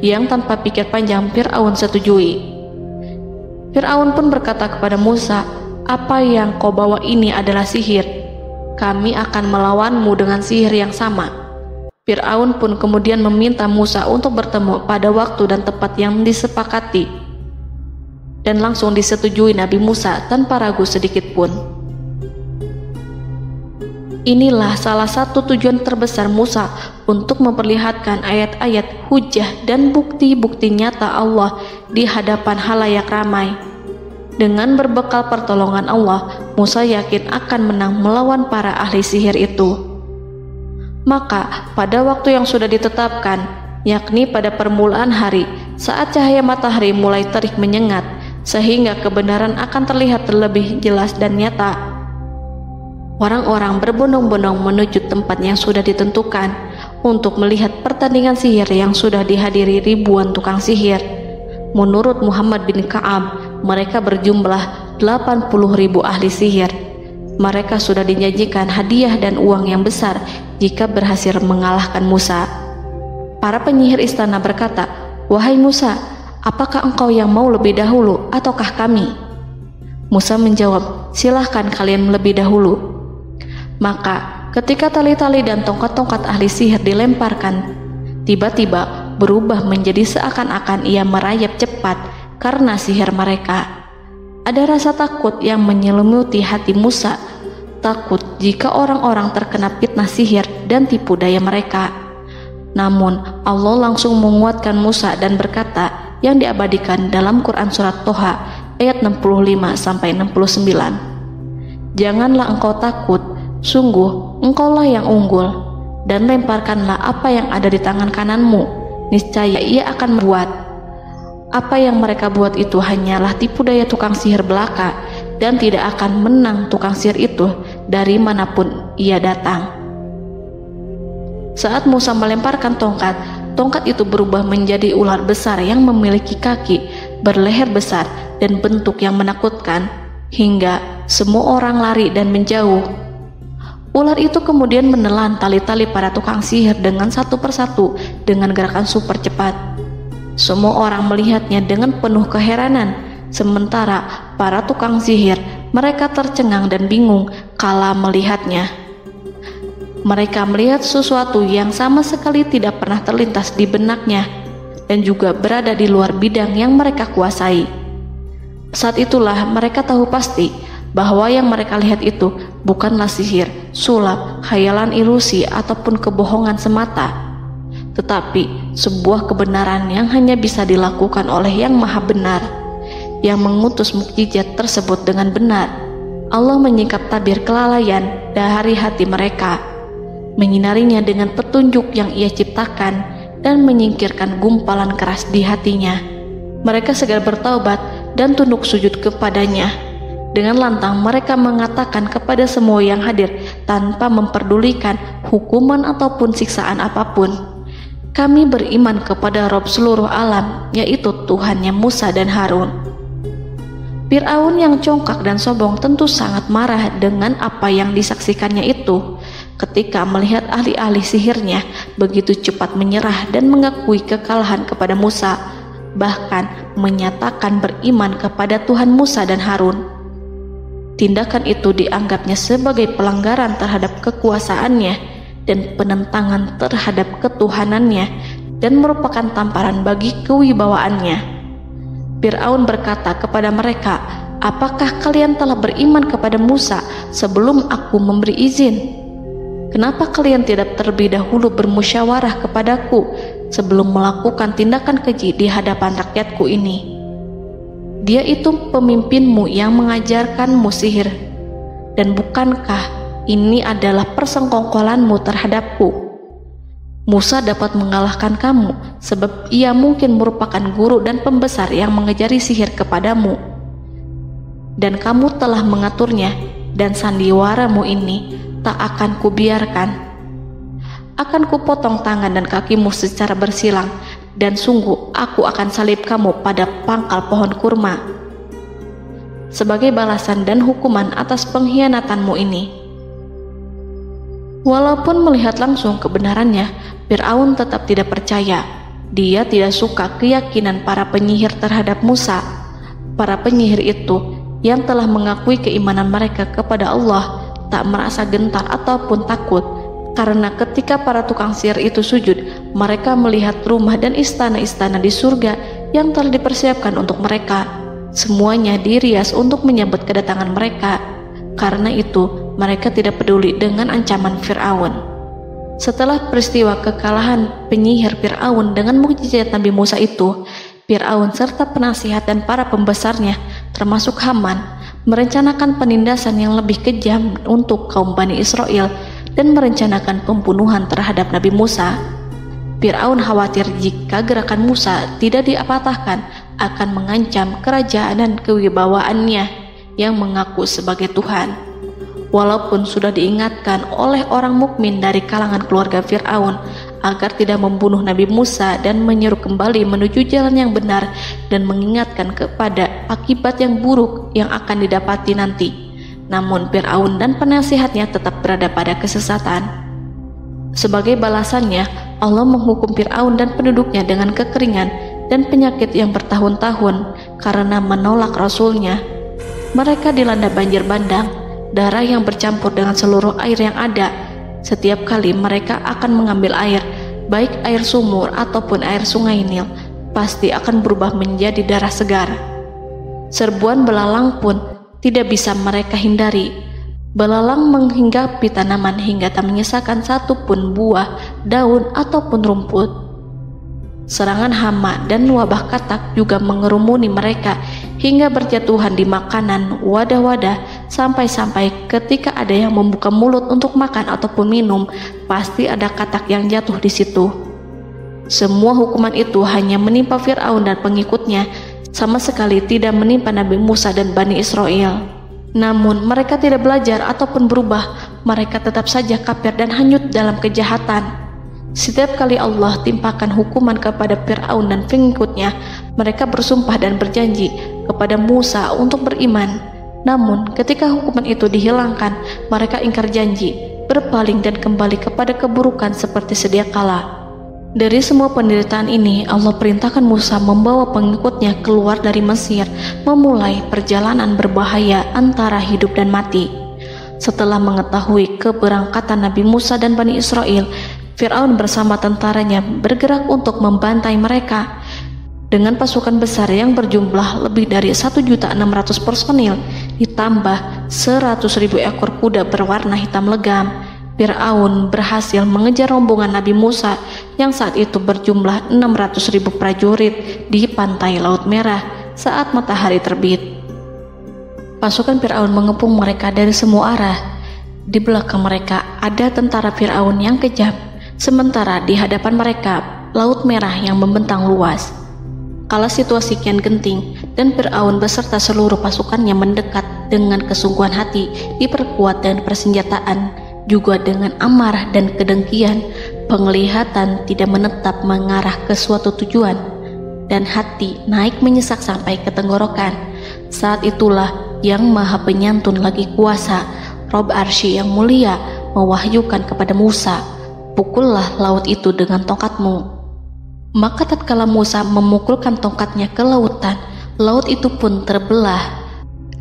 yang tanpa pikir panjang Fir'aun setujui. Fir'aun pun berkata kepada Musa, apa yang kau bawa ini adalah sihir. Kami akan melawanmu dengan sihir yang sama. Fir'aun pun kemudian meminta Musa untuk bertemu pada waktu dan tempat yang disepakati, dan langsung disetujui Nabi Musa tanpa ragu sedikit pun. Inilah salah satu tujuan terbesar Musa untuk memperlihatkan ayat-ayat hujah dan bukti-bukti nyata Allah di hadapan halayak ramai. Dengan berbekal pertolongan Allah, Musa yakin akan menang melawan para ahli sihir itu. Maka pada waktu yang sudah ditetapkan, yakni pada permulaan hari, saat cahaya matahari mulai terik menyengat, sehingga kebenaran akan terlihat terlebih jelas dan nyata, orang-orang berbondong-bondong menuju tempat yang sudah ditentukan untuk melihat pertandingan sihir yang sudah dihadiri ribuan tukang sihir. Menurut Muhammad bin Ka'ab, mereka berjumlah 80.000 ahli sihir. Mereka sudah dijanjikan hadiah dan uang yang besar jika berhasil mengalahkan Musa. Para penyihir istana berkata, wahai Musa, apakah engkau yang mau lebih dahulu ataukah kami? Musa menjawab, silahkan kalian lebih dahulu. Maka ketika tali-tali dan tongkat-tongkat ahli sihir dilemparkan, tiba-tiba berubah menjadi seakan-akan ia merayap cepat karena sihir mereka. Ada rasa takut yang menyelimuti hati Musa, takut jika orang-orang terkena fitnah sihir dan tipu daya mereka. Namun Allah langsung menguatkan Musa dan berkata, yang diabadikan dalam Quran Surat Toha ayat 65-69. Janganlah engkau takut, sungguh engkaulah yang unggul, dan lemparkanlah apa yang ada di tangan kananmu, niscaya ia akan membuat. Apa yang mereka buat itu hanyalah tipu daya tukang sihir belaka, dan tidak akan menang tukang sihir itu dari manapun ia datang. Saat Musa melemparkan tongkat, tongkat itu berubah menjadi ular besar yang memiliki kaki, berleher besar, dan bentuk yang menakutkan, hingga semua orang lari dan menjauh. Ular itu kemudian menelan tali-tali para tukang sihir dengan satu persatu dengan gerakan super cepat. Semua orang melihatnya dengan penuh keheranan, sementara para tukang sihir mereka tercengang dan bingung kala melihatnya. Mereka melihat sesuatu yang sama sekali tidak pernah terlintas di benaknya dan juga berada di luar bidang yang mereka kuasai. Saat itulah mereka tahu pasti bahwa yang mereka lihat itu bukanlah sihir, sulap, khayalan ilusi ataupun kebohongan semata, tetapi sebuah kebenaran yang hanya bisa dilakukan oleh Yang Maha Benar, yang mengutus mukjizat tersebut dengan benar. Allah menyingkap tabir kelalaian dari hati mereka, menyinarinya dengan petunjuk yang Ia ciptakan dan menyingkirkan gumpalan keras di hatinya. Mereka segera bertaubat dan tunduk sujud kepadanya. Dengan lantang mereka mengatakan kepada semua yang hadir tanpa memperdulikan hukuman ataupun siksaan apapun, "Kami beriman kepada Rob seluruh alam, yaitu Tuhannya Musa dan Harun." Fir'aun yang congkak dan sombong tentu sangat marah dengan apa yang disaksikannya itu. Ketika melihat ahli-ahli sihirnya begitu cepat menyerah dan mengakui kekalahan kepada Musa, bahkan menyatakan beriman kepada Tuhan Musa dan Harun. Tindakan itu dianggapnya sebagai pelanggaran terhadap kekuasaannya dan penentangan terhadap ketuhanannya dan merupakan tamparan bagi kewibawaannya. Fir'aun berkata kepada mereka, "Apakah kalian telah beriman kepada Musa sebelum aku memberi izin? Kenapa kalian tidak terlebih dahulu bermusyawarah kepadaku sebelum melakukan tindakan keji di hadapan rakyatku ini? Dia itu pemimpinmu yang mengajarkanmu sihir, dan bukankah ini adalah persengkongkolanmu terhadapku? Musa dapat mengalahkan kamu sebab ia mungkin merupakan guru dan pembesar yang mengajari sihir kepadamu, dan kamu telah mengaturnya, dan sandiwaramu ini tak akan kubiarkan. Akan kupotong tangan dan kakimu secara bersilang, dan sungguh aku akan salib kamu pada pangkal pohon kurma sebagai balasan dan hukuman atas pengkhianatanmu ini." Walaupun melihat langsung kebenarannya, Fir'aun tetap tidak percaya. Dia tidak suka keyakinan para penyihir terhadap Musa. Para penyihir itu yang telah mengakui keimanan mereka kepada Allah tak merasa gentar ataupun takut, karena ketika para tukang sihir itu sujud, mereka melihat rumah dan istana-istana di surga yang telah dipersiapkan untuk mereka. Semuanya dirias untuk menyambut kedatangan mereka. Karena itu, mereka tidak peduli dengan ancaman Fir'aun. Setelah peristiwa kekalahan penyihir Fir'aun dengan mukjizat Nabi Musa itu, Fir'aun serta penasihat dan para pembesarnya, termasuk Haman, merencanakan penindasan yang lebih kejam untuk kaum Bani Israel dan merencanakan pembunuhan terhadap Nabi Musa. Fir'aun khawatir jika gerakan Musa tidak dipatahkan akan mengancam kerajaan dan kewibawaannya yang mengaku sebagai Tuhan. Walaupun sudah diingatkan oleh orang mukmin dari kalangan keluarga Fir'aun agar tidak membunuh Nabi Musa dan menyeru kembali menuju jalan yang benar dan mengingatkan kepada akibat yang buruk yang akan didapati nanti, namun Fir'aun dan penasihatnya tetap berada pada kesesatan. Sebagai balasannya, Allah menghukum Fir'aun dan penduduknya dengan kekeringan dan penyakit yang bertahun-tahun karena menolak Rasulnya. Mereka dilanda banjir bandang, darah yang bercampur dengan seluruh air yang ada. Setiap kali mereka akan mengambil air, baik air sumur ataupun air sungai Nil, pasti akan berubah menjadi darah segar. Serbuan belalang pun tidak bisa mereka hindari. Belalang menghinggapi tanaman hingga tak menyisakan satupun buah, daun ataupun rumput. Serangan hama dan wabah katak juga mengerumuni mereka hingga berjatuhan di makanan, wadah-wadah, sampai-sampai ketika ada yang membuka mulut untuk makan ataupun minum, pasti ada katak yang jatuh di situ. Semua hukuman itu hanya menimpa Fir'aun dan pengikutnya, sama sekali tidak menimpa Nabi Musa dan Bani Israel. Namun mereka tidak belajar ataupun berubah, mereka tetap saja kafir dan hanyut dalam kejahatan. Setiap kali Allah timpakan hukuman kepada Fir'aun dan pengikutnya, mereka bersumpah dan berjanji kepada Musa untuk beriman. Namun ketika hukuman itu dihilangkan, mereka ingkar janji berpaling dan kembali kepada keburukan seperti sedia kala. Dari semua penderitaan ini, Allah perintahkan Musa membawa pengikutnya keluar dari Mesir, memulai perjalanan berbahaya antara hidup dan mati. Setelah mengetahui keberangkatan Nabi Musa dan Bani Israel, Fir'aun bersama tentaranya bergerak untuk membantai mereka. Dengan pasukan besar yang berjumlah lebih dari 1.600.000 personil, ditambah 100.000 ekor kuda berwarna hitam legam, Fir'aun berhasil mengejar rombongan Nabi Musa yang saat itu berjumlah 600.000 prajurit di pantai Laut Merah saat matahari terbit. Pasukan Fir'aun mengepung mereka dari semua arah. Di belakang mereka ada tentara Fir'aun yang kejam, sementara di hadapan mereka Laut Merah yang membentang luas. Kala situasi kian genting dan Fir'aun beserta seluruh pasukannya mendekat dengan kesungguhan hati, diperkuat dan persenjataan, juga dengan amarah dan kedengkian, penglihatan tidak menetap mengarah ke suatu tujuan, dan hati naik menyesak sampai ke tenggorokan. Saat itulah Yang Maha Penyantun lagi kuasa, Rob Arsy yang mulia, mewahyukan kepada Musa, "Pukullah laut itu dengan tongkatmu." Maka tatkala Musa memukulkan tongkatnya ke lautan, laut itu pun terbelah.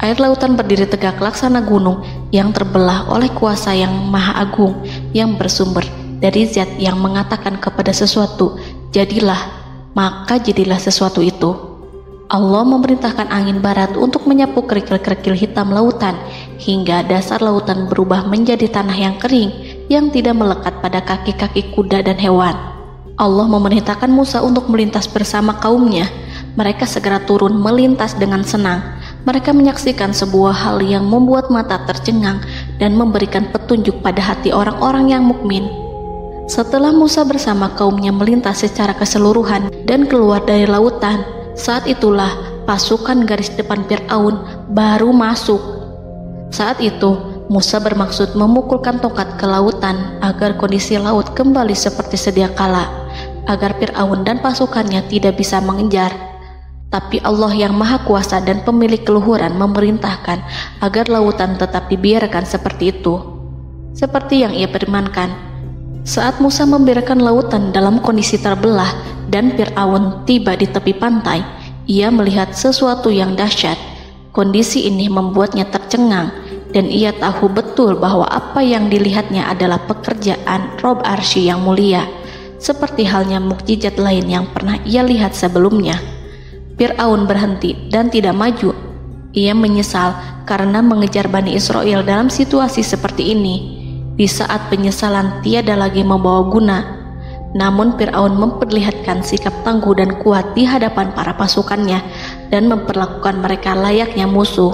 Air lautan berdiri tegak laksana gunung yang terbelah oleh kuasa yang maha agung, yang bersumber dari zat yang mengatakan kepada sesuatu, "Jadilah," maka jadilah sesuatu itu. Allah memerintahkan angin barat untuk menyapu kerikil-kerikil hitam lautan, hingga dasar lautan berubah menjadi tanah yang kering, yang tidak melekat pada kaki-kaki kuda dan hewan. Allah memerintahkan Musa untuk melintas bersama kaumnya. Mereka segera turun melintas dengan senang. Mereka menyaksikan sebuah hal yang membuat mata tercengang dan memberikan petunjuk pada hati orang-orang yang mukmin. Setelah Musa bersama kaumnya melintas secara keseluruhan dan keluar dari lautan, saat itulah pasukan garis depan Fir'aun baru masuk. Saat itu Musa bermaksud memukulkan tongkat ke lautan agar kondisi laut kembali seperti sedia kala, agar Fir'aun dan pasukannya tidak bisa mengejar. Tapi Allah yang Maha Kuasa dan pemilik keluhuran memerintahkan agar lautan tetap dibiarkan seperti itu, seperti yang ia firmankan. Saat Musa membiarkan lautan dalam kondisi terbelah dan Fir'aun tiba di tepi pantai, ia melihat sesuatu yang dahsyat. Kondisi ini membuatnya tercengang, dan ia tahu betul bahwa apa yang dilihatnya adalah pekerjaan Rob Arsy yang mulia, seperti halnya mukjizat lain yang pernah ia lihat sebelumnya. Fir'aun berhenti dan tidak maju. Ia menyesal karena mengejar Bani Israel dalam situasi seperti ini, di saat penyesalan tiada lagi membawa guna. Namun Fir'aun memperlihatkan sikap tangguh dan kuat di hadapan para pasukannya dan memperlakukan mereka layaknya musuh.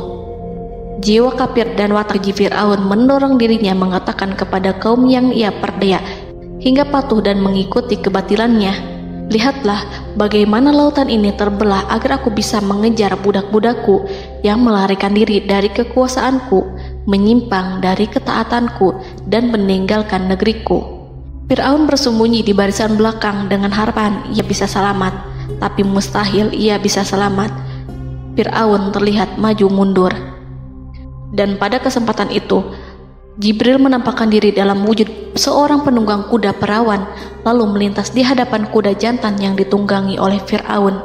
Jiwa kafir dan watak Fir'aun mendorong dirinya mengatakan kepada kaum yang ia perdaya hingga patuh dan mengikuti kebatilannya, "Lihatlah bagaimana lautan ini terbelah agar aku bisa mengejar budak-budakku yang melarikan diri dari kekuasaanku, menyimpang dari ketaatanku, dan meninggalkan negeriku." Fir'aun bersembunyi di barisan belakang dengan harapan ia bisa selamat, tapi mustahil ia bisa selamat. Fir'aun terlihat maju mundur. Dan pada kesempatan itu, Jibril menampakkan diri dalam wujud seorang penunggang kuda perawan, lalu melintas di hadapan kuda jantan yang ditunggangi oleh Fir'aun.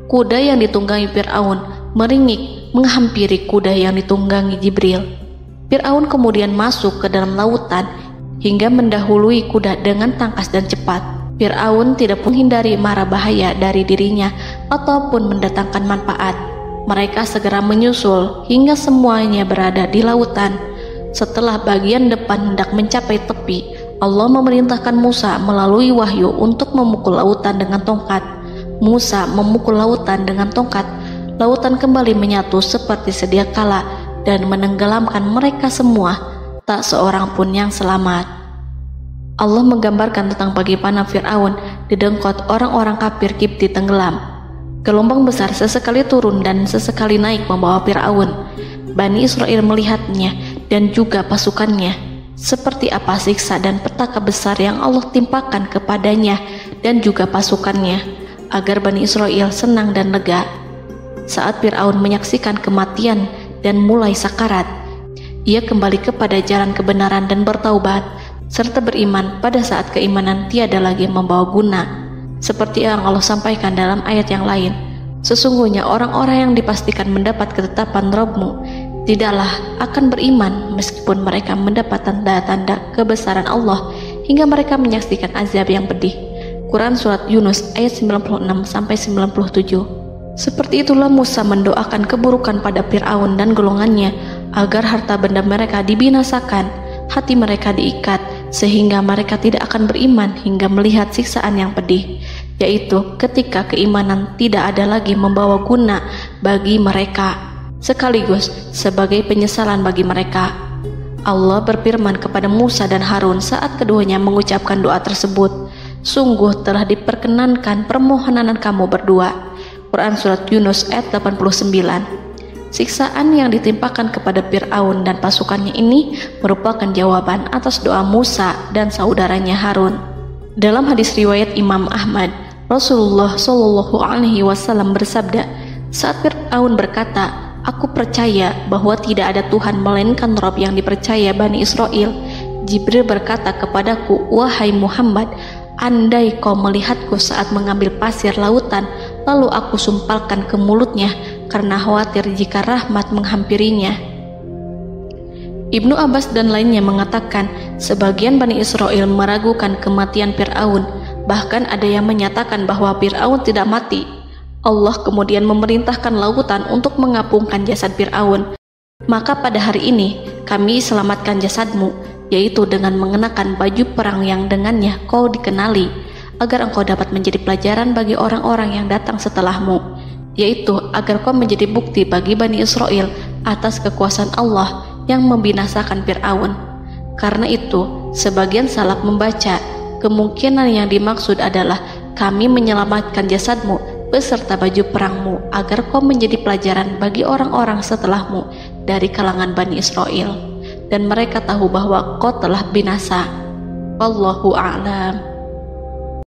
Kuda yang ditunggangi Fir'aun meringik menghampiri kuda yang ditunggangi Jibril. Fir'aun kemudian masuk ke dalam lautan hingga mendahului kuda dengan tangkas dan cepat. Fir'aun tidak menghindari mara bahaya dari dirinya ataupun mendatangkan manfaat. Mereka segera menyusul hingga semuanya berada di lautan. Setelah bagian depan hendak mencapai tepi, Allah memerintahkan Musa melalui wahyu untuk memukul lautan dengan tongkat. Musa memukul lautan dengan tongkat. Lautan kembali menyatu seperti sedia kala dan menenggelamkan mereka semua. Tak seorang pun yang selamat. Allah menggambarkan tentang bagaimana Fir'aun didengkot orang-orang kafir Kipti tenggelam. Gelombang besar sesekali turun dan sesekali naik membawa Fir'aun. Bani Israel melihatnya dan juga pasukannya, seperti apa siksa dan petaka besar yang Allah timpakan kepadanya dan juga pasukannya, agar Bani Israel senang dan lega. Saat Fir'aun menyaksikan kematian dan mulai sakarat, ia kembali kepada jalan kebenaran dan bertaubat, serta beriman pada saat keimanan tiada lagi membawa guna. Seperti yang Allah sampaikan dalam ayat yang lain, sesungguhnya orang-orang yang dipastikan mendapat ketetapan Rabb-Mu tidaklah akan beriman meskipun mereka mendapat tanda-tanda kebesaran Allah hingga mereka menyaksikan azab yang pedih. Quran Surat Yunus ayat 96-97. Seperti itulah Musa mendoakan keburukan pada Fir'aun dan golongannya agar harta benda mereka dibinasakan, hati mereka diikat sehingga mereka tidak akan beriman hingga melihat siksaan yang pedih, yaitu ketika keimanan tidak ada lagi membawa guna bagi mereka, sekaligus sebagai penyesalan bagi mereka. Allah berfirman kepada Musa dan Harun saat keduanya mengucapkan doa tersebut, sungguh telah diperkenankan permohonan kamu berdua. Quran Surat Yunus ayat 89. Siksaan yang ditimpakan kepada Fir'aun dan pasukannya ini merupakan jawaban atas doa Musa dan saudaranya Harun. Dalam hadis riwayat Imam Ahmad, Rasulullah Shallallahu Alaihi Wasallam bersabda, saat Fir'aun berkata, aku percaya bahwa tidak ada Tuhan melainkan Rabb yang dipercaya Bani Israel, Jibril berkata kepadaku, wahai Muhammad, andai kau melihatku saat mengambil pasir lautan, lalu aku sumpalkan ke mulutnya karena khawatir jika rahmat menghampirinya. Ibnu Abbas dan lainnya mengatakan, sebagian Bani Israel meragukan kematian Fir'aun, bahkan ada yang menyatakan bahwa Fir'aun tidak mati. Allah kemudian memerintahkan lautan untuk mengapungkan jasad Fir'aun. Maka pada hari ini kami selamatkan jasadmu, yaitu dengan mengenakan baju perang yang dengannya kau dikenali, agar engkau dapat menjadi pelajaran bagi orang-orang yang datang setelahmu, yaitu agar kau menjadi bukti bagi Bani Israel atas kekuasaan Allah yang membinasakan Fir'aun. Karena itu, sebagian salaf membaca, kemungkinan yang dimaksud adalah kami menyelamatkan jasadmu beserta baju perangmu agar kau menjadi pelajaran bagi orang-orang setelahmu dari kalangan Bani Israel, dan mereka tahu bahwa kau telah binasa. Wallahu a'lam.